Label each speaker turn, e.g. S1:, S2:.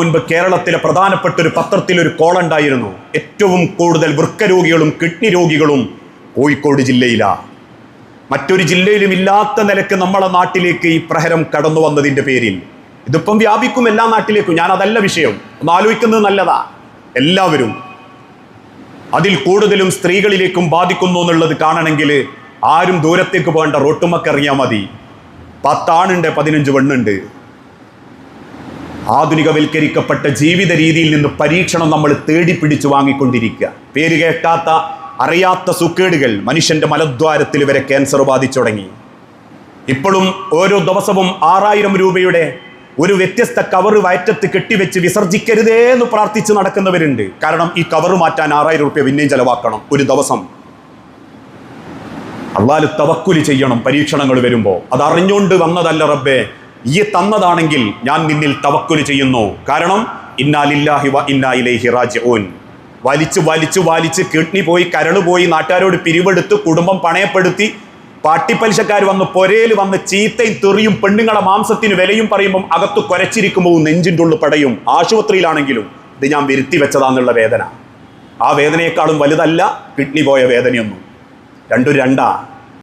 S1: മുൻപ് കേരളത്തിലെ പ്രധാനപ്പെട്ട ഒരു പത്രത്തിൽ ഒരു കോളുണ്ടായിരുന്നു. ഏറ്റവും കൂടുതൽ വൃക്ക രോഗികളും കിഡ്നി രോഗികളും കോഴിക്കോട് ജില്ലയിലാണ്. മറ്റൊരു ജില്ലയിലും ഇല്ലാത്ത നിലക്ക് നമ്മളെ നാട്ടിലേക്ക് ഈ പ്രഹരം കടന്നു വന്നതിൻ്റെ പേരിൽ ഇതിപ്പം വ്യാപിക്കും എല്ലാ നാട്ടിലേക്കും. ഞാൻ അതല്ല വിഷയം, ഒന്ന് ആലോചിക്കുന്നത് നല്ലതാ. എല്ലാവരും അതിൽ കൂടുതലും സ്ത്രീകളിലേക്കും ബാധിക്കുന്നു എന്നുള്ളത് കാണണമെങ്കിൽ ആരും ദൂരത്തേക്ക് പോകേണ്ട, റോട്ടുമൊക്കെ അറിയാൻ മതി. 10 ആണുണ്ട്, 15 പെണ്ണുണ്ട്. ആധുനികവൽക്കരിക്കപ്പെട്ട ജീവിത രീതിയിൽ നിന്ന് പരീക്ഷണം നമ്മൾ തേടിപ്പിടിച്ച് വാങ്ങിക്കൊണ്ടിരിക്കുക. പേര് കേൾക്കാത്ത അറിയാത്ത സുക്കേടുകൾ മനുഷ്യന്റെ മലദ്വാരത്തിൽ വരെ ക്യാൻസർ ബാധിച്ചു തുടങ്ങി. ഇപ്പോഴും ഓരോ ദിവസവും 6000 രൂപയുടെ ഒരു വ്യത്യസ്ത കവറ് വയറ്റത്ത് കെട്ടിവെച്ച് വിസർജിക്കരുതേ എന്ന് പ്രാർത്ഥിച്ച് നടക്കുന്നവരുണ്ട്. കാരണം ഈ കവറ് മാറ്റാൻ 6000 രൂപ പിന്നെയും ചെലവാക്കണം ഒരു ദിവസം. അള്ളാഹു തവക്കുല് ചെയ്യണം പരീക്ഷണങ്ങൾ വരുമ്പോൾ. അത് അറിഞ്ഞുകൊണ്ട് വന്നതല്ല റബ്ബേ, ഈ തന്നതാണെങ്കിൽ ഞാൻ നിന്നിൽ തവക്കുല് ചെയ്യുന്നു. കാരണം ഇന്നാ ലില്ലാഹി വ ഇന്നാ ഇലൈഹി റാജിഊൻ. വലിച്ച് കിഡ്നി പോയി, കരള് പോയി, നാട്ടുകാരോട് പിരിവെടുത്ത് കുടുംബം പണയപ്പെടുത്തി, പാട്ടിപ്പലിശക്കാർ വന്ന് പൊരയിൽ വന്ന് ചീത്തയും തെറിയും പെണ്ണുങ്ങളെ മാംസത്തിന് വിലയും പറയുമ്പം അകത്ത് കുരച്ചിരിക്കുമ്പോൾ നെഞ്ചിൻ്റെ ഉള്ളിൽ പടയും. ആശുപത്രിയിലാണെങ്കിലും ഇത് ഞാൻ വരുത്തി വെച്ചതാന്നുള്ള വേദന. ആ വേദനയെക്കാളും വലുതല്ല കിഡ്നി പോയ വേദനയൊന്നും. രണ്ടും രണ്ടാ.